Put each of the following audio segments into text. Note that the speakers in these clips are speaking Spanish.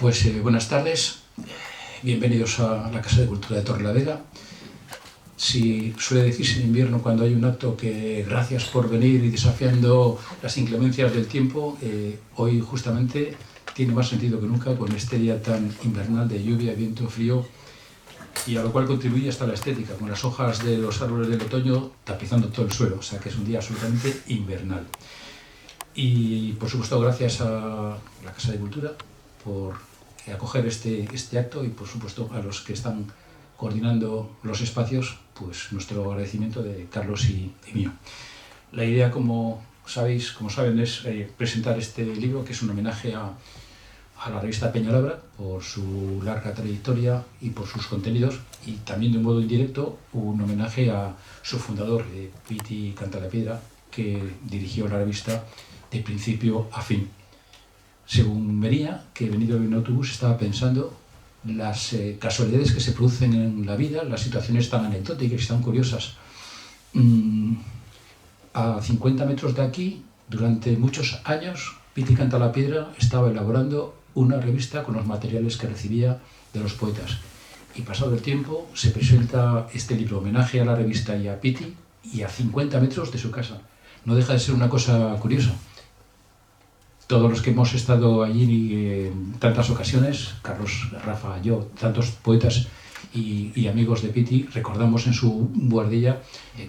Buenas tardes, bienvenidos a la Casa de Cultura de Torrelavega. Si suele decirse en invierno cuando hay un acto que gracias por venir y desafiando las inclemencias del tiempo, hoy justamente tiene más sentido que nunca con este día tan invernal de lluvia, viento, frío, y a lo cual contribuye hasta la estética, con las hojas de los árboles del otoño tapizando todo el suelo, o sea que es un día absolutamente invernal. Y por supuesto gracias a la Casa de Cultura por acoger este acto y por supuesto a los que están coordinando los espacios, pues nuestro agradecimiento de Carlos y mío. La idea, como saben, es presentar este libro, que es un homenaje a la revista Peñalabra por su larga trayectoria y por sus contenidos, y también de un modo indirecto un homenaje a su fundador, Piti Cantalapiedra, que dirigió la revista de principio a fin. Según venía, que he venido en autobús, estaba pensando las casualidades que se producen en la vida, las situaciones tan anecdóticas y tan curiosas. A 50 metros de aquí, durante muchos años, Piti Cantalapiedra estaba elaborando una revista con los materiales que recibía de los poetas. Y pasado el tiempo, se presenta este libro, homenaje a la revista y a Piti, y a 50 metros de su casa. No deja de ser una cosa curiosa. Todos los que hemos estado allí en tantas ocasiones, Carlos, Rafa, yo, tantos poetas y amigos de Piti, recordamos en su buhardilla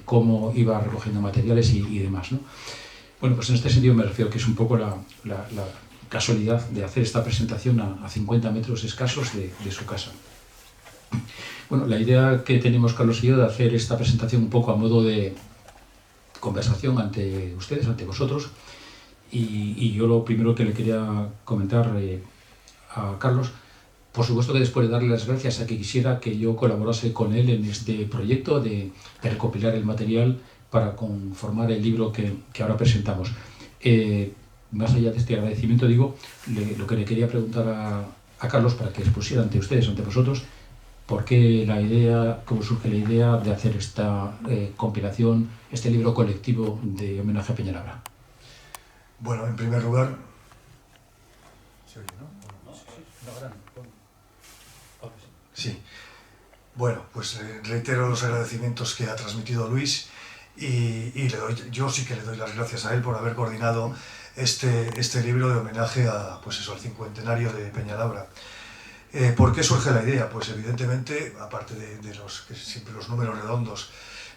cómo iba recogiendo materiales y demás, ¿no? Bueno, pues en este sentido me refiero que es un poco la casualidad de hacer esta presentación a 50 metros escasos de su casa. Bueno, la idea que tenemos Carlos y yo de hacer esta presentación un poco a modo de conversación ante ustedes, ante vosotros, y yo lo primero que le quería comentar a Carlos, por supuesto que después de darle las gracias a que quisiera que yo colaborase con él en este proyecto de recopilar el material para conformar el libro que ahora presentamos. Más allá de este agradecimiento, digo, lo que le quería preguntar a Carlos para que expusiera ante ustedes, ante vosotros, por qué cómo surge la idea de hacer esta compilación, este libro colectivo de homenaje a Peñalabra. Bueno, en primer lugar... ¿Se oye, no? Sí. Bueno, pues reitero los agradecimientos que ha transmitido Luis y yo sí que le doy las gracias a él por haber coordinado este libro de homenaje a, pues eso, al cincuentenario de Peñalabra. ¿Por qué surge la idea? Pues evidentemente, aparte de que siempre los números redondos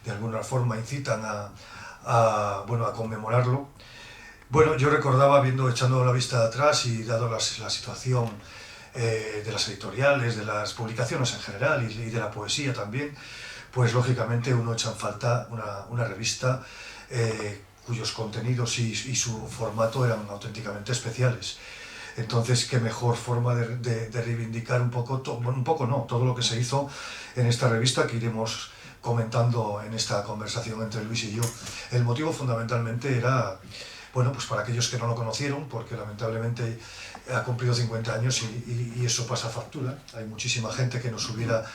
de alguna forma incitan a conmemorarlo. Bueno, yo recordaba, echando la vista atrás y dado la situación de las editoriales, de las publicaciones en general y de la poesía también, pues lógicamente uno echa en falta una revista cuyos contenidos y su formato eran auténticamente especiales. Entonces, qué mejor forma de reivindicar todo lo que se hizo en esta revista que iremos comentando en esta conversación entre Luis y yo. El motivo fundamentalmente era, bueno, pues para aquellos que no lo conocieron, porque lamentablemente ha cumplido 50 años y eso pasa factura. Hay muchísima gente que nos hubiera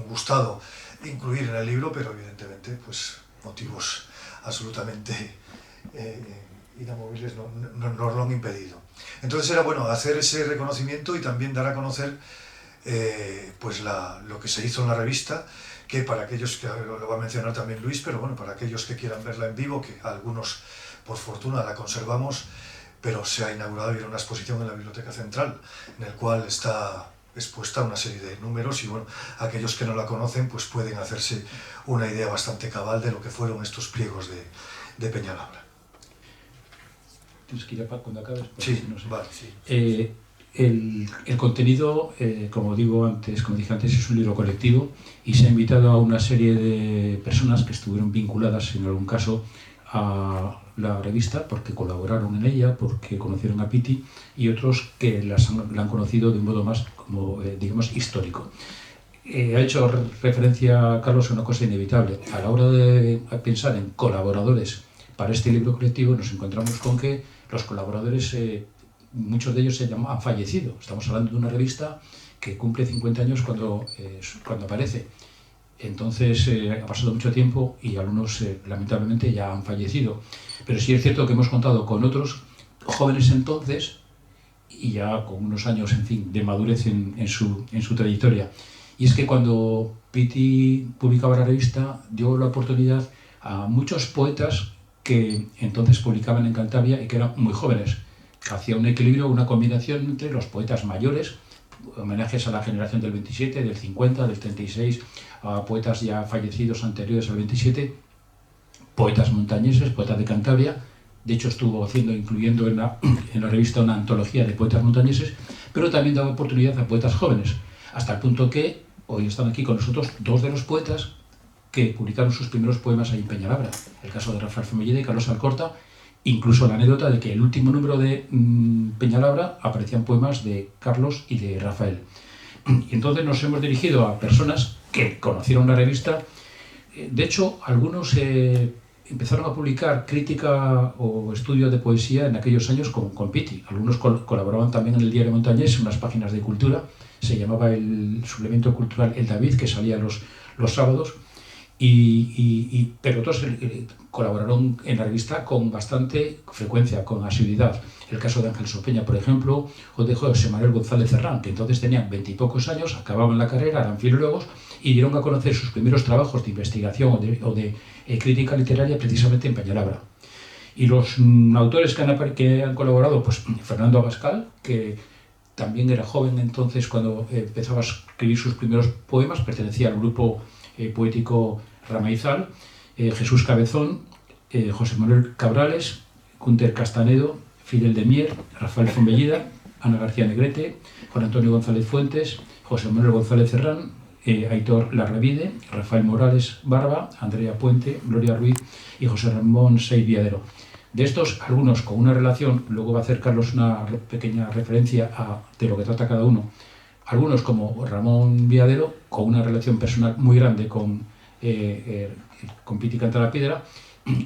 gustado incluir en el libro, pero evidentemente pues motivos absolutamente inamovibles nos lo han impedido. Entonces era bueno hacer ese reconocimiento y también dar a conocer pues lo que se hizo en la revista, que para aquellos que lo va a mencionar también Luis, pero bueno, para aquellos que quieran verla en vivo, que algunos por fortuna la conservamos, pero se ha inaugurado y era una exposición en la Biblioteca Central, en el cual está expuesta una serie de números y bueno, aquellos que no la conocen pues pueden hacerse una idea bastante cabal de lo que fueron estos pliegos de Peñalabra. ¿Tienes que ir a cuando acabes? Sí, no sé. Vale, sí. El contenido, como dije antes, es un libro colectivo y se ha invitado a una serie de personas que estuvieron vinculadas, en algún caso, a la revista porque colaboraron en ella, porque conocieron a Piti, y otros que la han conocido de un modo más, digamos, histórico. Ha hecho referencia, Carlos, a una cosa inevitable. A la hora de pensar en colaboradores para este libro colectivo, nos encontramos con que los colaboradores, muchos de ellos han fallecido. Estamos hablando de una revista que cumple 50 años cuando aparece. Entonces ha pasado mucho tiempo y algunos lamentablemente ya han fallecido. Pero sí es cierto que hemos contado con otros jóvenes entonces y ya con unos años, en fin, de madurez en su trayectoria. Y es que cuando Pitti publicaba la revista, dio la oportunidad a muchos poetas que entonces publicaban en Cantabria y que eran muy jóvenes. Hacía un equilibrio, una combinación entre los poetas mayores, homenajes a la generación del 27, del 50, del 36, a poetas ya fallecidos anteriores al 27, poetas montañeses, poetas de Cantabria. De hecho, estuvo incluyendo en la revista una antología de poetas montañeses, pero también daba oportunidad a poetas jóvenes, hasta el punto que hoy están aquí con nosotros dos de los poetas que publicaron sus primeros poemas ahí en Peñalabra. El caso de Rafael Fombellida y Carlos Alcorta, incluso la anécdota de que el último número de Peñalabra aparecían poemas de Carlos y de Rafael. Y entonces nos hemos dirigido a personas que conocieron la revista. De hecho, algunos empezaron a publicar crítica o estudio de poesía en aquellos años con Pitti. Algunos colaboraban también en el Diario Montañés, en unas páginas de cultura. Se llamaba el suplemento cultural El David, que salía los sábados. Pero otros colaboraron en la revista con bastante frecuencia, con asiduidad. El caso de Ángel Sopeña, por ejemplo, o de José Manuel González Serrán, que entonces tenían 20 y pocos años, acababan la carrera, eran filólogos y dieron a conocer sus primeros trabajos de investigación o de crítica literaria precisamente en Peñalabra. Y los autores que han colaborado, pues Fernando Abascal, que también era joven entonces cuando empezaba a escribir sus primeros poemas, pertenecía al grupo poético Ramaizal, Jesús Cabezón, José Manuel Cabrales, Cunter Castanedo, Fidel de Mier, Rafael Fombellida, Ana García Negrete, Juan Antonio González Fuentes, José Manuel González Serrán, Aitor Larravide, Rafael Morales Barba, Andrea Puente, Gloria Ruiz y José Ramón Sey Viadero. De estos, algunos con una relación, luego va a hacer Carlos una pequeña referencia de lo que trata cada uno. Algunos, como Ramón Viadero, con una relación personal muy grande con Pitti Canta la Piedra.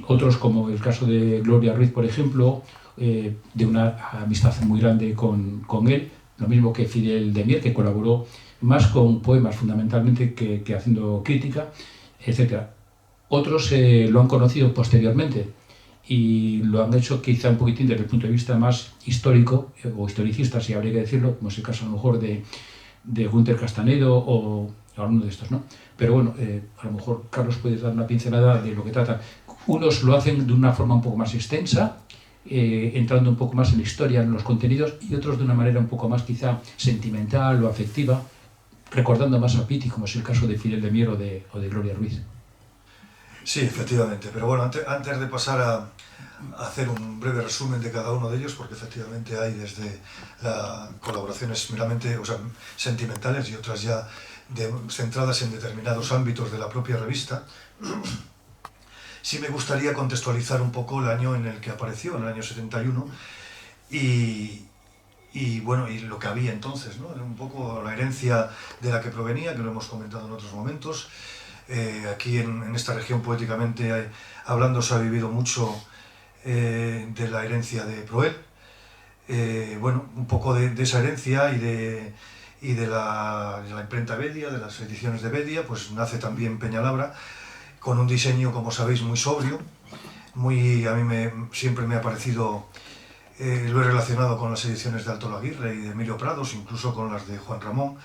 Otros, como el caso de Gloria Ruiz, por ejemplo, de una amistad muy grande con él. Lo mismo que Fidel de Mier, que colaboró más con poemas fundamentalmente que haciendo crítica, etc. Otros lo han conocido posteriormente y lo han hecho quizá un poquitín desde el punto de vista más histórico o historicista, si habría que decirlo, como es el caso a lo mejor de Cunter Castanedo o alguno de estos, ¿no? Pero bueno, a lo mejor Carlos puede dar una pincelada de lo que trata. Unos lo hacen de una forma un poco más extensa, entrando un poco más en la historia, en los contenidos, y otros de una manera un poco más quizá sentimental o afectiva, recordando más a Pitti, como es el caso de Fidel de Mier o de Gloria Ruiz. Sí, efectivamente, pero bueno, antes de pasar a hacer un breve resumen de cada uno de ellos, porque efectivamente hay desde colaboraciones meramente, sentimentales y otras ya centradas en determinados ámbitos de la propia revista, sí me gustaría contextualizar un poco el año en el que apareció, en el año 71, y lo que había entonces, ¿no? Un poco la herencia de la que provenía, que lo hemos comentado en otros momentos. Aquí en esta región, poéticamente hablando, se ha vivido mucho de la herencia de Proel. Un poco de esa herencia y de la imprenta Bedia, de las ediciones de Bedia, pues nace también Peñalabra, con un diseño, como sabéis, muy sobrio. A mí siempre me ha parecido, lo he relacionado con las ediciones de Alto Laguirre y de Emilio Prados, incluso con las de Juan Ramón,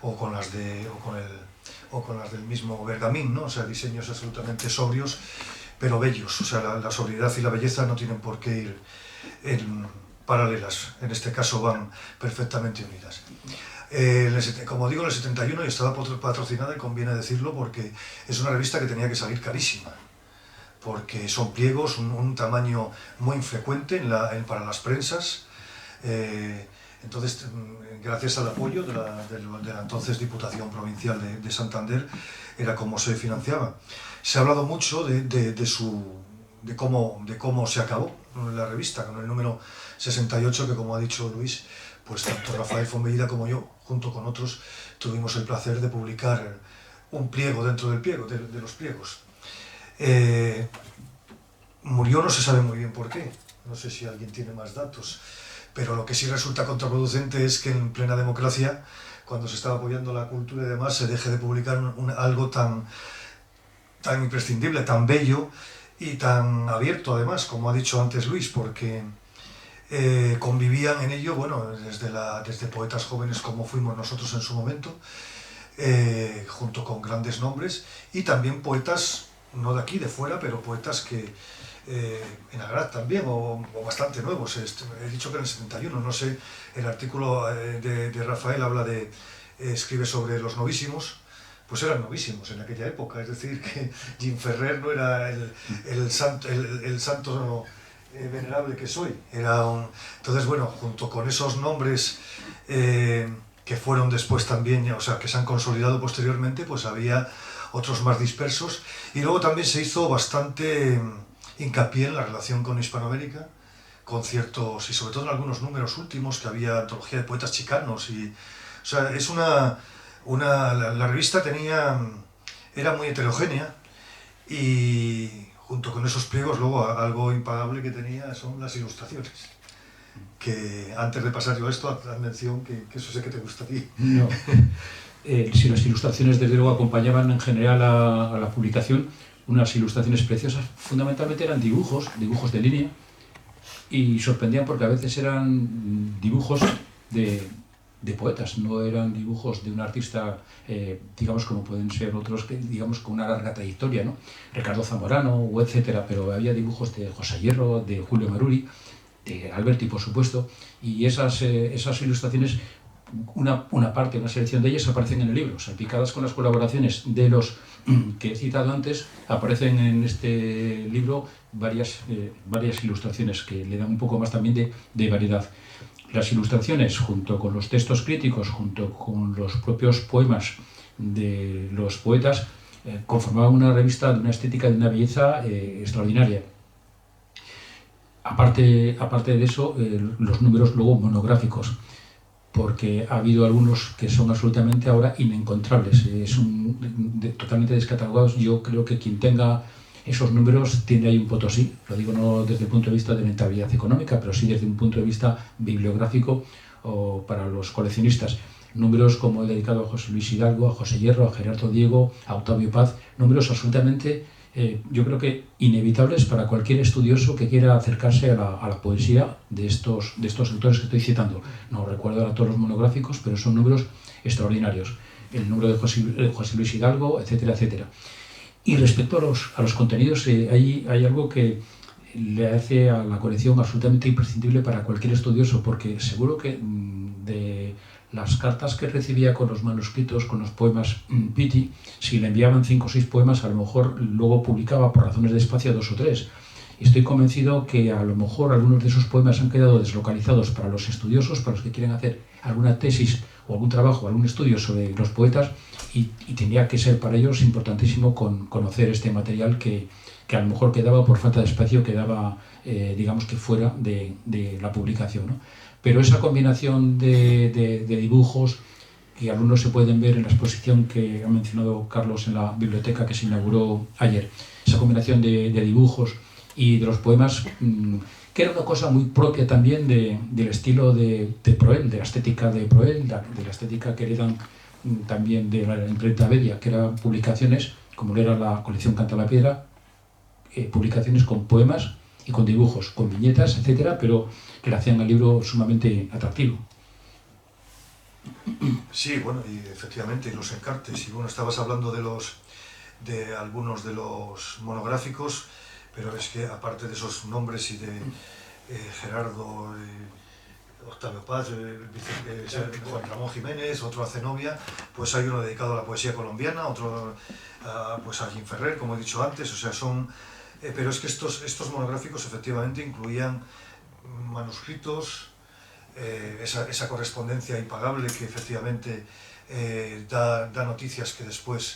o con las del mismo Bergamín, ¿no? O sea, diseños absolutamente sobrios, pero bellos. O sea, la sobriedad y la belleza no tienen por qué ir en paralelas. En este caso van perfectamente unidas. Como digo, en el 71 y estaba patrocinada, y conviene decirlo, porque es una revista que tenía que salir carísima, porque son pliegos, un tamaño muy infrecuente para las prensas. Entonces, gracias al apoyo de la entonces Diputación Provincial de Santander, era como se financiaba. Se ha hablado mucho de cómo se acabó la revista, con el número 68, que, como ha dicho Luis, pues tanto Rafael Fombellida como yo, junto con otros, tuvimos el placer de publicar un pliego dentro del pliego, de los pliegos. Murió, no se sabe muy bien por qué, no sé si alguien tiene más datos, pero lo que sí resulta contraproducente es que en plena democracia, cuando se estaba apoyando la cultura y demás, se deje de publicar algo tan imprescindible, tan bello y tan abierto, además, como ha dicho antes Luis, porque convivían en ello, bueno, desde poetas jóvenes como fuimos nosotros en su momento, junto con grandes nombres, y también poetas, no de aquí, de fuera, pero poetas que en Agrat también, o bastante nuevos. He dicho que en el 71, no sé, el artículo de Rafael habla escribe sobre los novísimos, pues eran novísimos en aquella época, es decir, que Jim Ferrer no era el santo venerable que soy, entonces, bueno, junto con esos nombres que fueron después también, o sea, que se han consolidado posteriormente, pues había otros más dispersos, y luego también se hizo bastante hincapié en la relación con Hispanoamérica, conciertos y sobre todo en algunos números últimos que había antología de poetas chicanos, y o sea, es la revista era muy heterogénea, y junto con esos pliegos luego algo impagable que tenía son las ilustraciones, que antes de pasar yo a esto, haz mención que eso sé que te gusta a ti. No. Si las ilustraciones desde luego acompañaban en general a la publicación, unas ilustraciones preciosas, fundamentalmente eran dibujos de línea, y sorprendían porque a veces eran dibujos de poetas, no eran dibujos de un artista, digamos, como pueden ser otros, digamos, con una larga trayectoria, ¿no? Ricardo Zamorano, o etcétera, pero había dibujos de José Hierro, de Julio Maruri, de Alberti, por supuesto, y esas ilustraciones, una selección de ellas aparecen en el libro, salpicadas con las colaboraciones de los que he citado antes. Aparecen en este libro varias ilustraciones que le dan un poco más también de variedad. Las ilustraciones, junto con los textos críticos, junto con los propios poemas de los poetas, conformaban una revista de una estética, de una belleza extraordinaria. Aparte de eso, los números luego monográficos, porque ha habido algunos que son absolutamente ahora inencontrables, totalmente descatalogados. Yo creo que quien tenga esos números tiene ahí un Potosí, lo digo no desde el punto de vista de rentabilidad económica, pero sí desde un punto de vista bibliográfico o para los coleccionistas. Números como el dedicado a José Luis Hidalgo, a José Hierro, a Gerardo Diego, a Octavio Paz, números absolutamente, yo creo que inevitables para cualquier estudioso que quiera acercarse a la poesía de estos autores que estoy citando. No recuerdo ahora todos los monográficos, pero son números extraordinarios. El número de José Luis Hidalgo, etcétera, etcétera. Y respecto a los contenidos, hay algo que le hace a la colección absolutamente imprescindible para cualquier estudioso, porque seguro que de las cartas que recibía con los manuscritos, con los poemas Pitti, si le enviaban 5 o 6 poemas, a lo mejor luego publicaba por razones de espacio 2 o 3. Y estoy convencido que a lo mejor algunos de esos poemas han quedado deslocalizados para los estudiosos, para los que quieren hacer alguna tesis o algún trabajo, algún estudio sobre los poetas, y tendría que ser para ellos importantísimo conocer este material que a lo mejor quedaba por falta de espacio, quedaba, digamos que fuera de la publicación, ¿no? Pero esa combinación de dibujos, que algunos se pueden ver en la exposición que ha mencionado Carlos en la biblioteca que se inauguró ayer, esa combinación de dibujos y de los poemas, que era una cosa muy propia también del estilo de Proel, de la estética de Proel, de la estética que heredan también de la imprenta Bedia, que eran publicaciones, como era la colección Canta la Piedra, publicaciones con poemas y con dibujos, con viñetas, etcétera, pero que le hacían al libro sumamente atractivo. Sí, bueno, y efectivamente, los encartes, y bueno, estabas hablando de algunos de los monográficos, pero es que aparte de esos nombres y de Gerardo, Octavio Paz, Juan Ramón Jiménez, otro a Zenobia, pues hay uno dedicado a la poesía colombiana, otro pues a Jim Ferrer, como he dicho antes, o sea, son... pero es que estos monográficos efectivamente incluían manuscritos, esa correspondencia impagable que efectivamente da noticias que después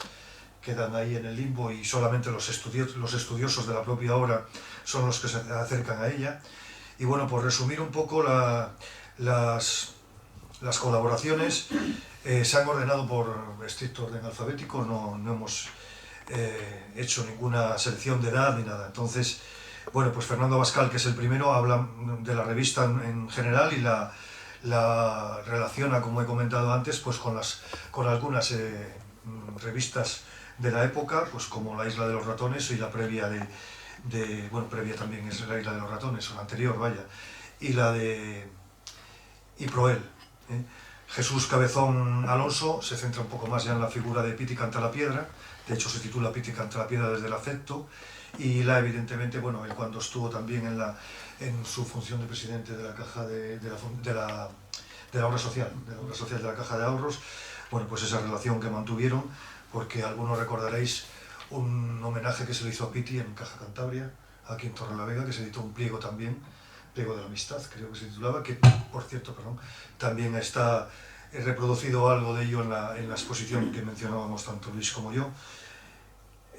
quedan ahí en el limbo, y solamente los estudiosos de la propia obra son los que se acercan a ella. Y bueno, por resumir un poco, las colaboraciones se han ordenado por estricto orden alfabético, no hemos hecho ninguna selección de edad ni nada. Entonces, bueno, pues Fernando Abascal, que es el primero, habla de la revista en general y la relaciona, como he comentado antes, pues con algunas revistas de la época, pues como La Isla de los Ratones y la previa bueno, previa también es La Isla de los Ratones, o la anterior, vaya. y la de Proel. Jesús Cabezón Alonso se centra un poco más ya en la figura de Piti Cantalapiedra, de hecho se titula Piti Cantalapiedra desde el afecto, y la evidentemente, bueno, él cuando estuvo también en su función de presidente de la Caja de la Obra Social, de la Caja de Ahorros, bueno, pues esa relación que mantuvieron, porque algunos recordaréis un homenaje que se le hizo a Piti en Caja Cantabria, aquí en Torrelavega, que se editó un pliego también, pliego de la amistad, creo que se titulaba, que por cierto, perdón, también está reproducido algo de ello en la exposición que mencionábamos tanto Luis como yo.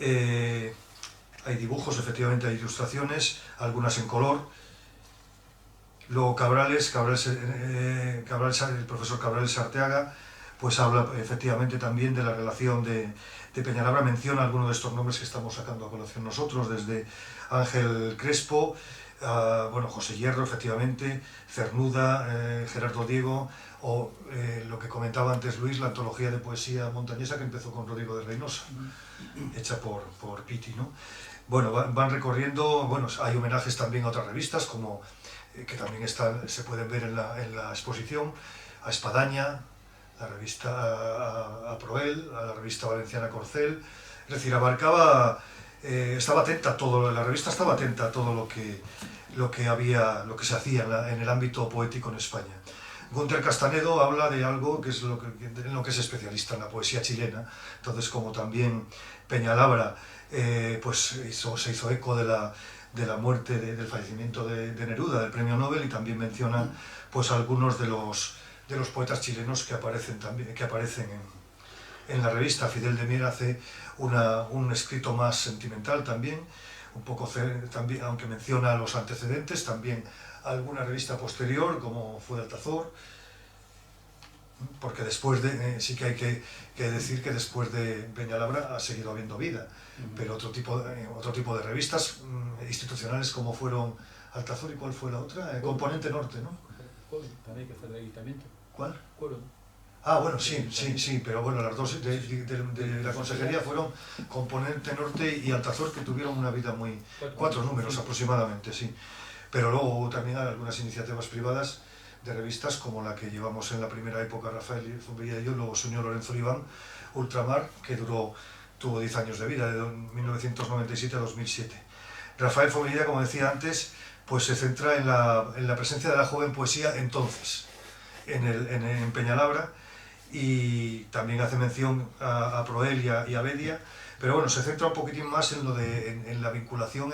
Hay dibujos, efectivamente hay ilustraciones, algunas en color. Luego el profesor Cabrales Arteaga, pues habla efectivamente también de la relación de Peñalabra, menciona algunos de estos nombres que estamos sacando a colación nosotros, desde Ángel Crespo, bueno, José Hierro, efectivamente, Cernuda, Gerardo Diego, o lo que comentaba antes Luis, la antología de poesía montañesa que empezó con Rodrigo de Reynosa, hecha por Piti, ¿no? Bueno, van recorriendo, bueno, hay homenajes también a otras revistas, como que también se pueden ver en la exposición, a Espadaña, la revista a Proel, a la revista valenciana Corcel, es decir, abarcaba, estaba atenta a todo, la revista estaba atenta a todo lo que se hacía en el ámbito poético en España. Gunter Castanedo habla de algo que es en lo que es especialista, en la poesía chilena, entonces como también Peñalabra pues se hizo eco de la muerte, del fallecimiento de Neruda, del premio Nobel, y también menciona pues algunos de los poetas chilenos que aparecen en la revista. Fidel de Mier hace un escrito más sentimental también, un poco también, aunque menciona los antecedentes, también alguna revista posterior como fue Altazor, porque después sí que hay que decir que después de Peñalabra ha seguido habiendo vida, pero otro tipo de revistas institucionales como fueron Altazor, y ¿cuál fue la otra? Componente Norte, ¿no? También, que fue del ayuntamiento. ¿Cuál? Cuero. Ah, bueno, sí, pero bueno, las dos de la consejería fueron Componente Norte y Altazor, que tuvieron una vida muy... 4 números aproximadamente, sí. Pero luego hubo también algunas iniciativas privadas de revistas, como la que llevamos en la primera época Rafael Fonbella y yo, luego se unió Lorenzo Oliván, Ultramar, que tuvo 10 años de vida, de 1997 a 2007. Rafael Fonbella, como decía antes, pues se centra en la presencia de la joven poesía entonces, en Peñalabra, y también hace mención a Proel y a Bedia, pero bueno, se centra un poquitín más en la vinculación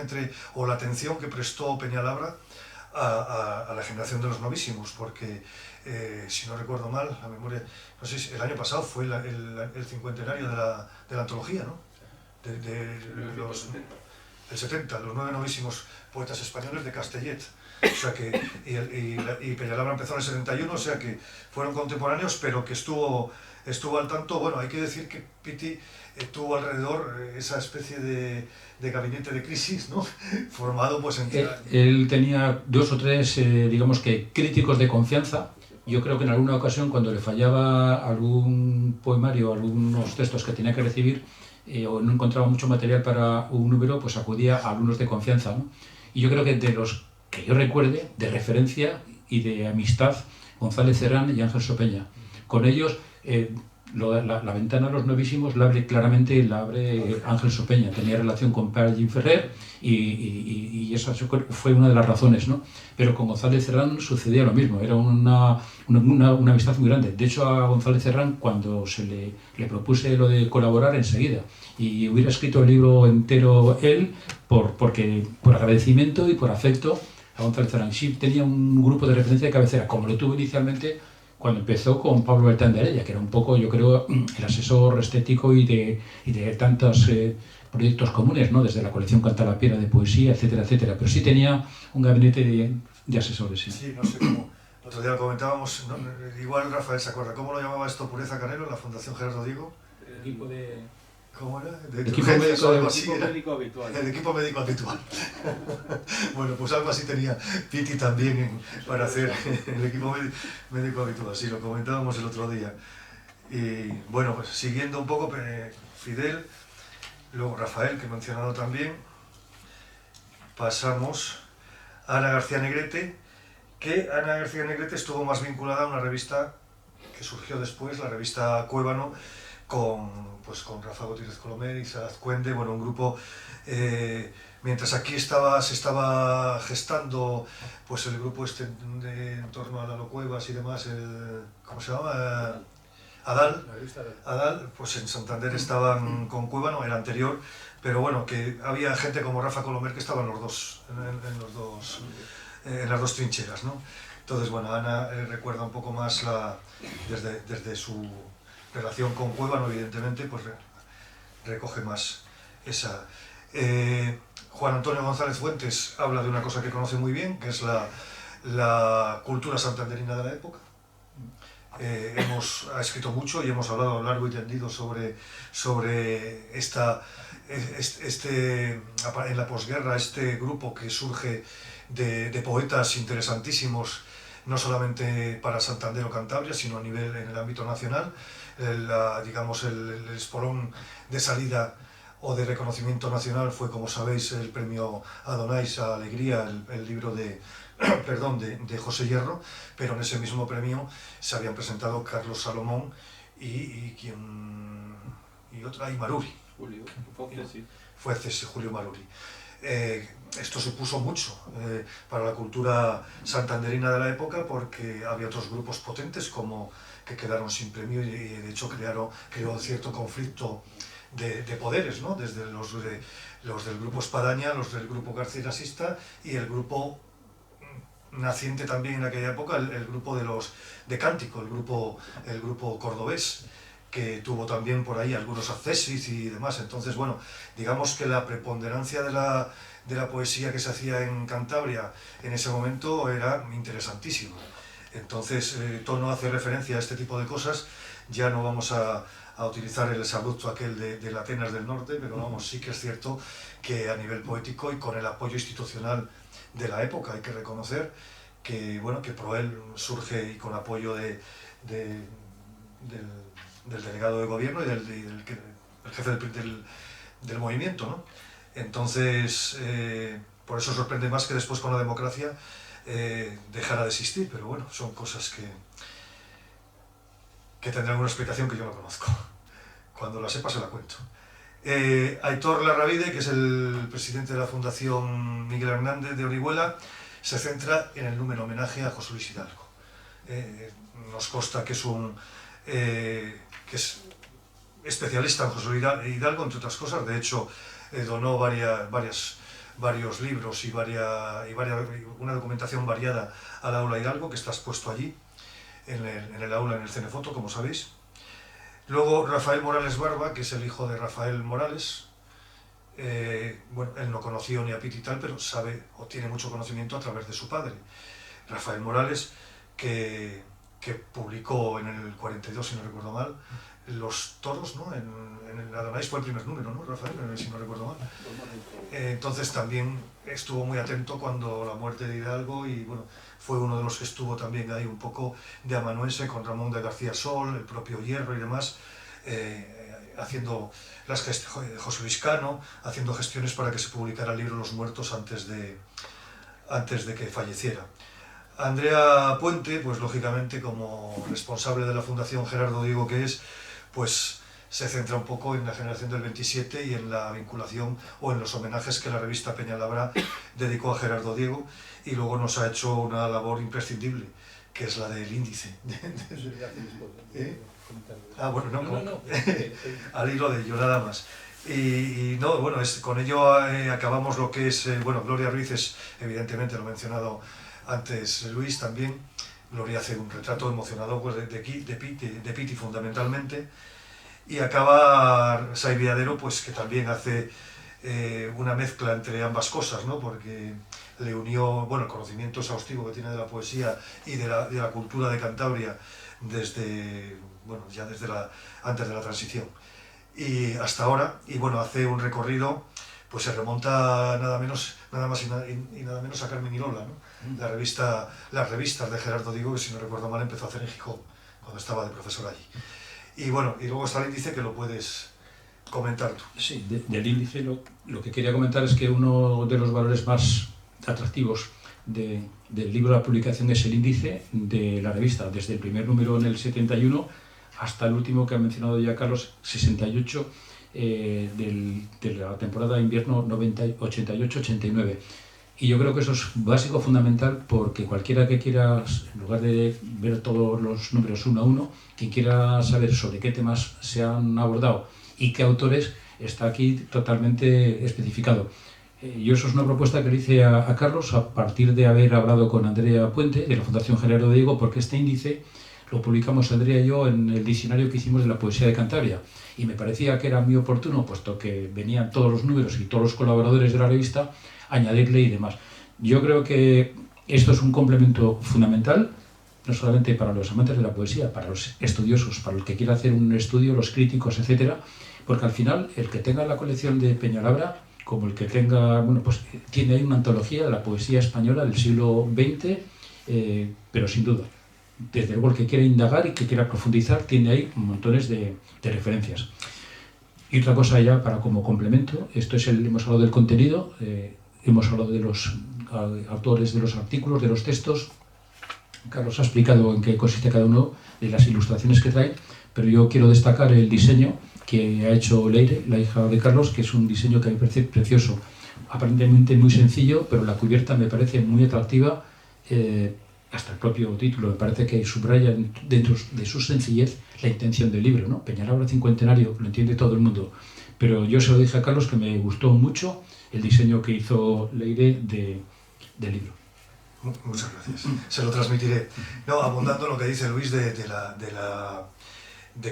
o la atención que prestó Peñalabra a la generación de los novísimos, porque si no recuerdo mal, la memoria, no sé si el año pasado fue el cincuentenario de la antología, ¿no? El 70, los 9 novísimos poetas españoles de Castellet. O sea que, y Peñalabra empezó en el 71, o sea que fueron contemporáneos, pero que estuvo al tanto. Bueno, hay que decir que Piti tuvo alrededor esa especie de gabinete de crisis, ¿no? Formado pues entre... Él tenía 2 o 3, digamos que críticos de confianza. Yo creo que en alguna ocasión, cuando le fallaba algún poemario, algunos textos que tenía que recibir, o no encontraba mucho material para un número, pues acudía a alumnos de confianza, ¿no? Y yo creo que de los que yo recuerde, de referencia y de amistad, González Cerrán y Ángel Sopeña. Con ellos, la ventana a los novísimos la abre Ángel Sopeña. Tenía relación con Pere Gim Ferrer y esa fue una de las razones, ¿no? Pero con González Cerrán sucedía lo mismo, era una amistad muy grande. De hecho, a González Cerrán, cuando le propuse lo de colaborar, enseguida, y hubiera escrito el libro entero él, por agradecimiento y por afecto a González Cerrán. Sí tenía un grupo de referencia de cabecera, como lo tuvo inicialmente cuando empezó con Pablo Bertrán de Heredia, que era un poco, yo creo, el asesor estético y de tantos proyectos comunes, ¿no? Desde la colección Cantalapiedra de poesía, etcétera, etcétera. Pero sí tenía un gabinete de asesores. Sí, sí, no sé cómo. El otro día lo comentábamos, ¿no? Igual Rafael se acuerda, ¿cómo lo llamaba esto Pureza Canelo, la Fundación Gerardo Diego? El equipo de... ¿Cómo era? El equipo médico habitual. El equipo médico habitual. Bueno, pues algo así tenía Piti también para hacer el equipo médico habitual. Sí, lo comentábamos el otro día. Y bueno, pues siguiendo un poco, Fidel, luego Rafael, que he mencionado también, pasamos a Ana García Negrete, que Ana García Negrete estuvo más vinculada a una revista que surgió después, la revista Cuébano, con Rafa Gutiérrez Colomer, Isaac Cuende, bueno, un grupo... mientras aquí se estaba gestando pues el grupo este en torno a Lalo Cuevas y demás, ¿cómo se llama? Adal, pues en Santander estaban con Cuébano, el anterior, pero bueno, que había gente como Rafa Colomer que estaban en las dos trincheras, ¿no? Entonces, bueno, Ana recuerda un poco más desde su relación con Cuébano, evidentemente, pues recoge más esa... Juan Antonio González Fuentes habla de una cosa que conoce muy bien, que es la cultura santanderina de la época. Ha escrito mucho y hemos hablado largo y tendido sobre en la posguerra, este grupo que surge de poetas interesantísimos, no solamente para Santander o Cantabria, sino a nivel en el ámbito nacional. Digamos, el espolón de salida o de reconocimiento nacional fue, como sabéis, el premio Adonais a Alegría, el libro de José Hierro, pero en ese mismo premio se habían presentado Carlos Salomón y Maruri. Fue Julio Maruri. Esto supuso mucho para la cultura santanderina de la época, porque había otros grupos potentes que quedaron sin premio y de hecho creó cierto conflicto de poderes, ¿no? Desde los del grupo Espadaña, los del grupo Garcilasista y el grupo naciente también en aquella época, el grupo de Cántico, el grupo cordobés, que tuvo también por ahí algunos accesis y demás. Entonces, bueno, digamos que la preponderancia de la poesía que se hacía en Cantabria en ese momento era interesantísima. Entonces, Tono hace referencia a este tipo de cosas. Ya no vamos a utilizar el exabrupto aquel de Atenas del Norte, pero vamos, sí que es cierto que a nivel poético y con el apoyo institucional de la época, hay que reconocer que, bueno, que Proel surge y con apoyo del delegado de gobierno y del jefe del movimiento, ¿no? Entonces, por eso sorprende más que después con la democracia dejara de existir, pero bueno, son cosas que tendrán una explicación que yo no conozco. Cuando la sepa se la cuento. Aitor Larravide, que es el presidente de la Fundación Miguel Hernández de Orihuela, se centra en el número homenaje a José Luis Hidalgo. Nos consta que es especialista en José Luis Hidalgo, entre otras cosas. De hecho, donó varios libros y una documentación variada al aula Hidalgo, que está expuesto allí, en el aula, en el Cenefoto, como sabéis. Luego Rafael Morales Barba, que es el hijo de Rafael Morales. Bueno, él no conoció ni a Piti y tal, pero sabe o tiene mucho conocimiento a través de su padre, Rafael Morales, que publicó en el 42, si no recuerdo mal, Los Toros, ¿no? En el Adonais fue el primer número, ¿no, Rafael? Si no recuerdo mal. Entonces también estuvo muy atento cuando la muerte de Hidalgo, y bueno, fue uno de los que estuvo también ahí un poco de amanuense con Ramón de García Sol, el propio Hierro y demás, haciendo José Luis Cano, haciendo gestiones para que se publicara el libro Los Muertos antes de que falleciera. Andrea Puente, pues lógicamente como responsable de la Fundación Gerardo Diego que es, pues se centra un poco en la generación del 27 y en la vinculación o en los homenajes que la revista Peñalabra dedicó a Gerardo Diego, y luego nos ha hecho una labor imprescindible, que es la del índice. Bueno, no. Al hilo de ello, nada más. Y no, bueno, con ello acabamos lo que es, bueno, Gloria Ruiz es, evidentemente, lo he mencionado antes Luis también. Gloria hace un retrato emocionado pues, de Piti fundamentalmente, y acaba Say Viadero, pues que también hace una mezcla entre ambas cosas, ¿no? Porque le unió, bueno, el conocimiento exhaustivo que tiene de la poesía y de la cultura de Cantabria desde, bueno, ya antes de la transición y hasta ahora, y bueno, hace un recorrido, pues se remonta nada más y nada menos a Carmen y Lola, ¿no? Las revistas de Gerardo Diego, que si no recuerdo mal empezó a hacer en Gijón, cuando estaba de profesor allí. Y bueno, y luego está el índice, que lo puedes comentar tú. Sí, del índice lo que quería comentar es que uno de los valores más atractivos del libro de la publicación es el índice de la revista, desde el primer número en el 71 hasta el último que ha mencionado ya Carlos, 68, de la temporada de invierno 88-89. Y yo creo que eso es básico, fundamental, porque cualquiera que quiera, en lugar de ver todos los números uno a uno, quien quiera saber sobre qué temas se han abordado y qué autores, está aquí totalmente especificado. Yo eso es una propuesta que le hice a Carlos a partir de haber hablado con Andrea Puente, de la Fundación Gerardo Diego, porque este índice lo publicamos Andrea y yo en el diccionario que hicimos de la poesía de Cantabria. Y me parecía que era muy oportuno, puesto que venían todos los números y todos los colaboradores de la revista, añadirle y demás. Yo creo que esto es un complemento fundamental, no solamente para los amantes de la poesía, para los estudiosos, para el que quiera hacer un estudio, los críticos, etcétera, porque al final el que tenga la colección de Peñalabra, como el que tenga, bueno, pues tiene ahí una antología de la poesía española del siglo XX, pero sin duda, desde luego el que quiera indagar y que quiera profundizar tiene ahí montones de referencias. Y otra cosa ya para como complemento, hemos hablado del contenido, hemos hablado de los autores de los artículos, de los textos. Carlos ha explicado en qué consiste cada uno de las ilustraciones que trae, pero yo quiero destacar el diseño que ha hecho Leire, la hija de Carlos, que es un diseño que me parece precioso, aparentemente muy sencillo, pero la cubierta me parece muy atractiva, hasta el propio título me parece que subraya dentro de su sencillez la intención del libro, ¿no? Peñalabra cincuentenario, lo entiende todo el mundo, pero yo se lo dije a Carlos que me gustó mucho el diseño que hizo Leire del libro. Muchas gracias. Se lo transmitiré. No, abundando en lo que dice Luis de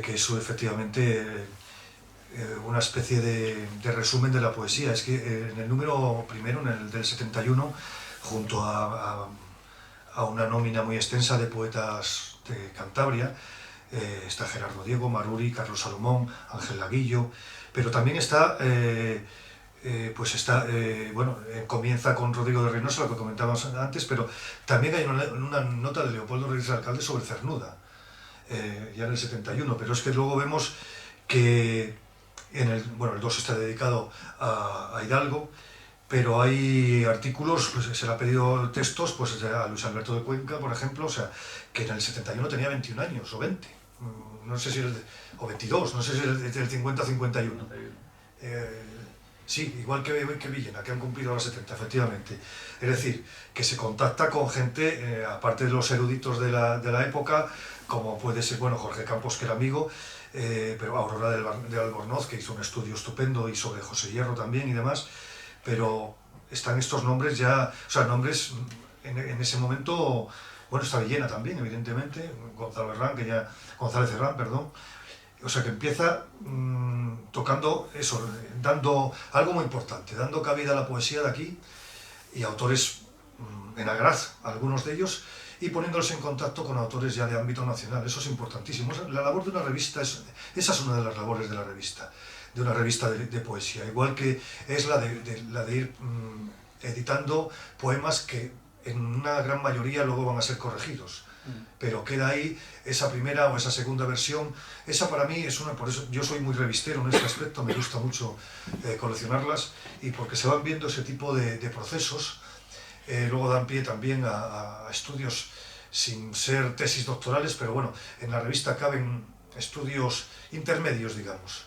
que eso efectivamente una especie de resumen de la poesía. Es que en el número primero, en el del 71, junto a una nómina muy extensa de poetas de Cantabria, está Gerardo Diego, Maruri, Carlos Salomón, Ángel Laguillo, pero también está... comienza con Rodrigo de Reynosa, lo que comentábamos antes, pero también hay una nota de Leopoldo Reyes Alcalde sobre Cernuda, ya en el 71, pero es que luego vemos que el 2 está dedicado a Hidalgo, pero hay artículos, pues se le ha pedido textos pues, a Luis Alberto de Cuenca, por ejemplo, o sea, que en el 71 tenía 21 años, o 20, no sé si o 22, no sé si es del 50 a 51. Sí, igual que Villena, que han cumplido los 70, efectivamente. Es decir, que se contacta con gente, aparte de los eruditos de la época, como puede ser, bueno, Jorge Campos, que era amigo, pero Aurora de Albornoz, que hizo un estudio estupendo, y sobre José Hierro también y demás, pero están estos nombres ya, o sea, nombres en ese momento, bueno, está Villena también, evidentemente, González Herrán, perdón. O sea que empieza tocando eso, dando algo muy importante, dando cabida a la poesía de aquí y autores en agraz, algunos de ellos, y poniéndolos en contacto con autores ya de ámbito nacional. Eso es importantísimo. La labor de una revista, esa es una de las labores de la revista, de una revista de poesía, igual que es la de ir editando poemas que en una gran mayoría luego van a ser corregidos. Pero queda ahí esa primera o esa segunda versión. Esa para mí es por eso yo soy muy revistero en este aspecto, me gusta mucho coleccionarlas, y porque se van viendo ese tipo de procesos, luego dan pie también a estudios sin ser tesis doctorales, pero bueno, en la revista caben estudios intermedios, digamos,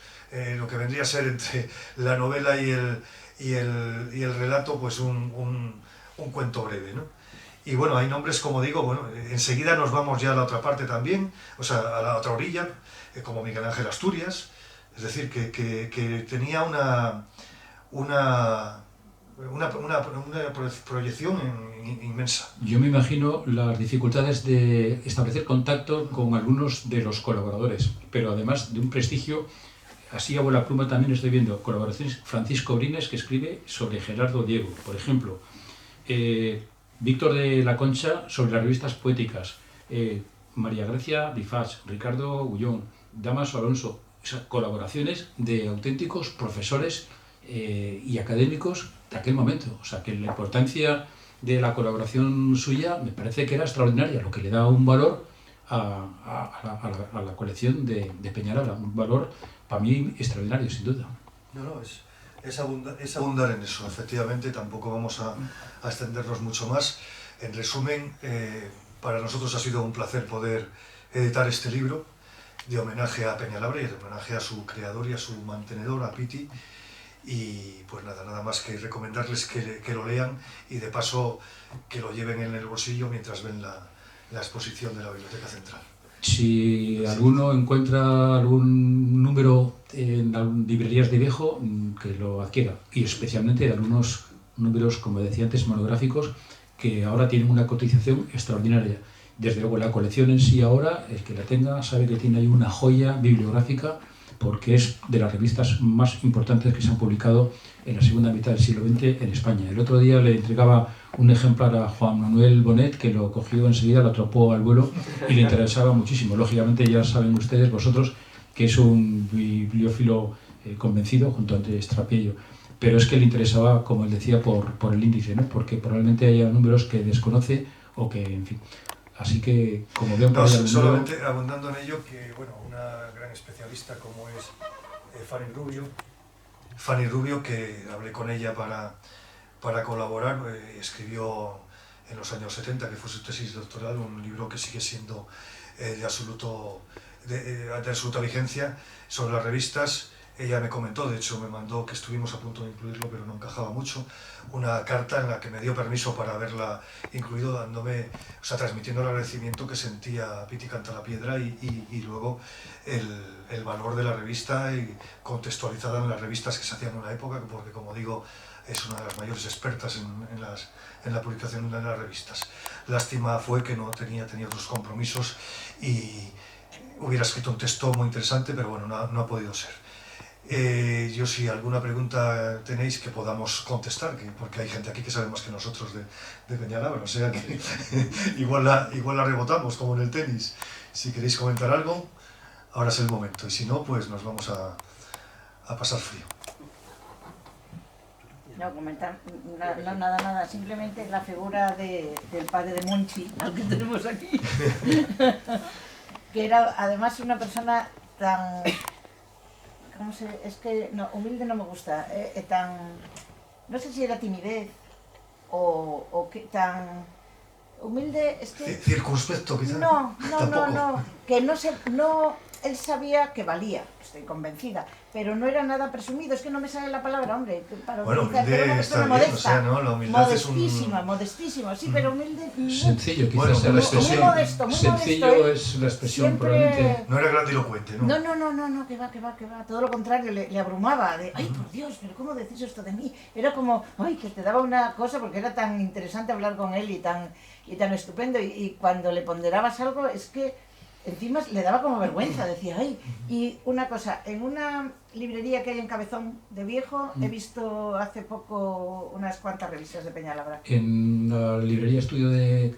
lo que vendría a ser entre la novela y el relato, pues un cuento breve, ¿no? Y bueno, hay nombres, como digo, bueno, enseguida nos vamos ya a la otra parte también, o sea, a la otra orilla, como Miguel Ángel Asturias, es decir, que tenía una proyección inmensa. Yo me imagino las dificultades de establecer contacto con algunos de los colaboradores, pero además de un prestigio, así a vuela pluma también estoy viendo colaboraciones. Francisco Brines, que escribe sobre Gerardo Diego, por ejemplo. Víctor de la Concha sobre las revistas poéticas, María Grecia Difach, Ricardo Gullón, Damaso Alonso, o sea, colaboraciones de auténticos profesores y académicos de aquel momento. O sea, que la importancia de la colaboración suya me parece que era extraordinaria, lo que le da un valor a la colección de Peñalabra, un valor para mí extraordinario, sin duda. No, es abundar en eso, efectivamente, tampoco vamos a extendernos mucho más. En resumen, para nosotros ha sido un placer poder editar este libro de homenaje a Peñalabra y de homenaje a su creador y a su mantenedor, a Piti. Y pues nada más que recomendarles que lo lean y de paso que lo lleven en el bolsillo mientras ven la exposición de la Biblioteca Central. Si alguno encuentra algún número en las librerías de viejo, que lo adquiera. Y especialmente de algunos números, como decía antes, monográficos, que ahora tienen una cotización extraordinaria. Desde luego la colección en sí ahora, el que la tenga sabe que tiene ahí una joya bibliográfica, porque es de las revistas más importantes que se han publicado en la segunda mitad del siglo XX en España. El otro día le entregaba un ejemplar a Juan Manuel Bonet, que lo cogió enseguida, lo atropó al vuelo y le interesaba muchísimo. Lógicamente ya saben ustedes, vosotros, que es un bibliófilo convencido junto a Andrés Trapiello. Pero es que le interesaba, como él decía, por el índice, ¿no? Porque probablemente haya números que desconoce o que, en fin. Así que, como veo... No, solamente abundando en ello, que bueno, una gran especialista como es Fanny Rubio, que hablé con ella para colaborar, escribió en los años 70, que fue su tesis doctoral, un libro que sigue siendo de absoluta vigencia sobre las revistas. Ella me comentó, de hecho me mandó, que estuvimos a punto de incluirlo, pero no encajaba mucho, una carta en la que me dio permiso para haberla incluido, dándome, o sea, transmitiendo el agradecimiento que sentía Piti Cantalapiedra y luego el valor de la revista y contextualizada en las revistas que se hacían en una época, porque como digo, es una de las mayores expertas en la publicación de las revistas. Lástima fue que no tenía otros compromisos y hubiera escrito un texto muy interesante, pero bueno, no ha podido ser. Yo si alguna pregunta tenéis que podamos contestar, porque hay gente aquí que sabe más que nosotros de Peñalabra, o sea que igual la rebotamos como en el tenis. Si queréis comentar algo, ahora es el momento, y si no, pues nos vamos a pasar frío. No, comentar, nada, simplemente la figura del padre de Monchi, al que tenemos aquí, que era además una persona tan... es que no, humilde no me gusta, no sé si era timidez o que tan humilde, es que... Circunspecto, quizás. No, que él sabía que valía, estoy convencida, pero no era nada presumido, es que no me sale la palabra, hombre, para bueno, utilizar, humilde pero una persona está bien, modesta, o sea, ¿no? La humildad modestísima, sí, pero humilde... Sencillo, quizás bueno, sea la expresión. Muy modesto, sencillo es la expresión, siempre... probablemente. No era grandilocuente, ¿no? No, que va, todo lo contrario, le abrumaba, de, ay, por Dios, pero ¿cómo decís esto de mí? Era como, ay, que te daba una cosa, porque era tan interesante hablar con él y tan estupendo, y cuando le ponderabas algo, es que encima le daba como vergüenza, decía, ay, y una cosa, en una librería que hay en Cabezón de Viejo, he visto hace poco unas cuantas revistas de Peñalabra. En la librería estudio es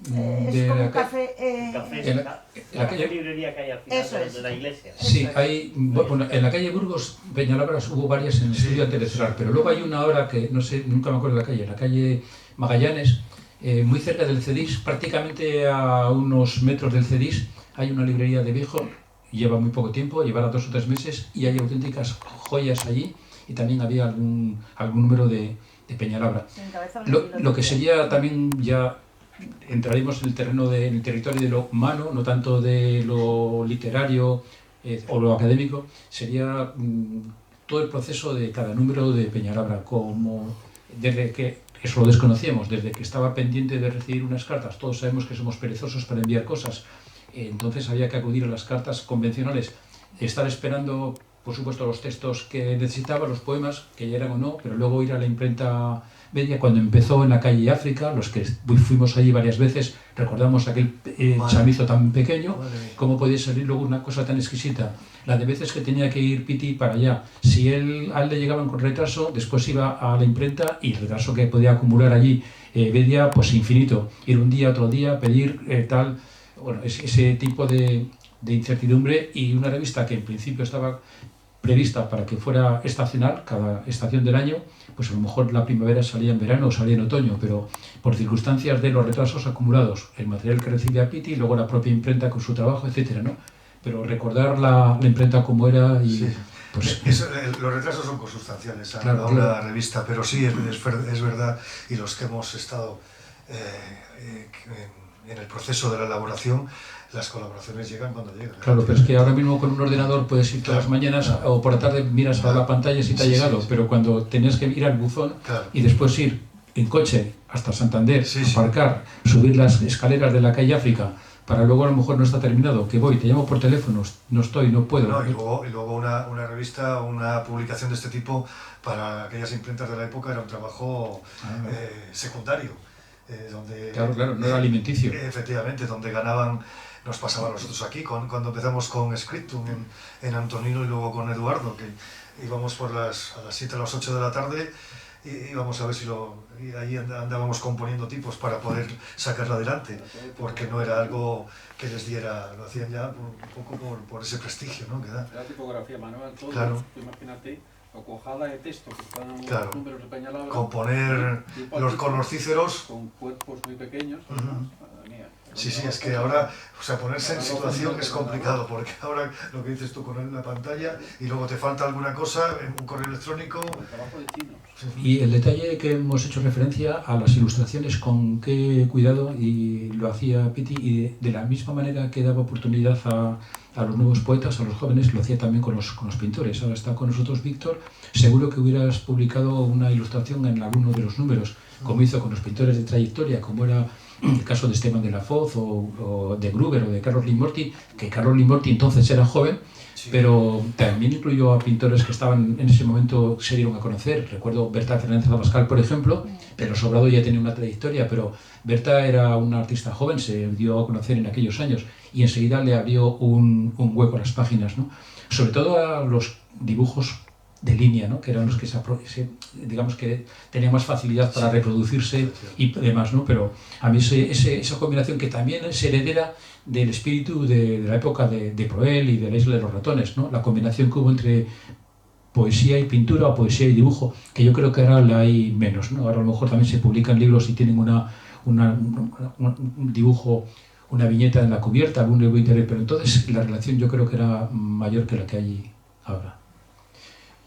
como un café... en la calle librería que hay al final Eso es. de la iglesia. Sí, hay, bueno, en la calle Burgos, Peñalabras, hubo varias en el estudio antes de cerrar, pero luego hay una ahora que no sé, nunca me acuerdo de la calle Magallanes, muy cerca del CEDIS, prácticamente a unos metros del CEDIS, hay una librería de viejo, lleva muy poco tiempo, llevará 2 o 3 meses, y hay auténticas joyas allí, y también había algún número de Peñalabra. Lo que sería también, ya entraremos en el territorio de lo humano, no tanto de lo literario o lo académico, sería todo el proceso de cada número de Peñalabra, como desde que eso lo desconocíamos, desde que estaba pendiente de recibir unas cartas. Todos sabemos que somos perezosos para enviar cosas, entonces había que acudir a las cartas convencionales, estar esperando, por supuesto, los textos que necesitaba, los poemas, que ya eran o no, pero luego ir a la imprenta media. Cuando empezó en la calle África, los que fuimos allí varias veces, recordamos aquel chamizo tan pequeño, cómo podía salir luego una cosa tan exquisita. La de veces que tenía que ir Piti para allá. Si a él le llegaban con retraso, después iba a la imprenta y el retraso que podía acumular allí, media, pues infinito. Ir un día, otro día, pedir tal... Bueno, ese tipo de incertidumbre, y una revista que en principio estaba prevista para que fuera estacional, cada estación del año, pues a lo mejor la primavera salía en verano o salía en otoño, pero por circunstancias de los retrasos acumulados, el material que recibía Piti, luego la propia imprenta con su trabajo, etcétera, ¿no? Pero recordar la imprenta como era y... Sí. Pues, los retrasos son consustanciales a claro, una claro. revista, pero sí, es verdad, y los que hemos estado en el proceso de la elaboración, las colaboraciones llegan cuando llegan. Claro, pero es que ahora mismo con un ordenador puedes ir todas las mañanas o por la tarde miras a la pantalla si te ha llegado, pero cuando tenías que ir al buzón y después ir en coche hasta Santander, aparcar, subir las escaleras de la calle África, para luego a lo mejor no está terminado, que voy, te llamo por teléfono, no estoy, no puedo. No, y luego una revista, una publicación de este tipo para aquellas imprentas de la época era un trabajo secundario. Donde, claro, no era alimenticio. Efectivamente, donde ganaban, nos pasaba a nosotros aquí, cuando empezamos con Scriptum en Antonino y luego con Eduardo, que íbamos a las 7 a las 8 de la tarde y íbamos a ver y ahí andábamos componiendo tipos para poder sacarla adelante, porque no era algo que les diera, lo hacían ya un poco por ese prestigio, ¿no? Que da. La tipografía manual, todo, claro. Imagínate, o con hoja de texto, que están claro. los números de Peñalabra, componer con los cíceros, con cuerpos muy pequeños, Sí, es que ahora, ponerse en situación es complicado, porque ahora lo que dices tú con la pantalla y luego te falta alguna cosa, un correo electrónico. El trabajo de chinos. Y el detalle que hemos hecho referencia a las ilustraciones, con qué cuidado, y lo hacía Piti, y de la misma manera que daba oportunidad a los nuevos poetas, a los jóvenes, lo hacía también con los pintores. Ahora está con nosotros Víctor. Seguro que hubieras publicado una ilustración en alguno de los números, como hizo con los pintores de trayectoria, como era el caso de Esteban de la Foz o de Gruber o de Carlos Limorti, que Carlos Limorti entonces era joven, pero también incluyó a pintores que estaban en ese momento, se dieron a conocer. Recuerdo Berta Fernández Abascal, por ejemplo, pero Sobrado ya tenía una trayectoria, pero Berta era una artista joven, se dio a conocer en aquellos años y enseguida le abrió un hueco a las páginas, ¿no? Sobre todo a los dibujos de línea, ¿no? Que eran los que digamos que tenían más facilidad para reproducirse y demás, ¿no? Pero a mí esa combinación que también es heredera del espíritu de la época de Proel y de la Isla de los Ratones, ¿no? La combinación que hubo entre poesía y pintura o poesía y dibujo, que yo creo que ahora la hay menos, ¿no? Ahora a lo mejor también se publican libros y tienen un dibujo, una viñeta en la cubierta, algún libro interior, pero entonces la relación yo creo que era mayor que la que hay ahora.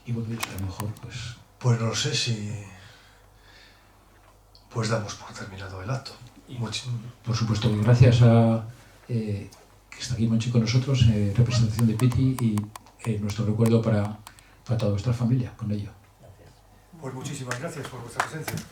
Y bueno, a lo mejor pues no sé si damos por terminado el acto. Por supuesto, gracias a que está aquí Monchi con nosotros, representación de Piti, y nuestro recuerdo para toda vuestra familia con ello. Pues muchísimas gracias por vuestra presencia.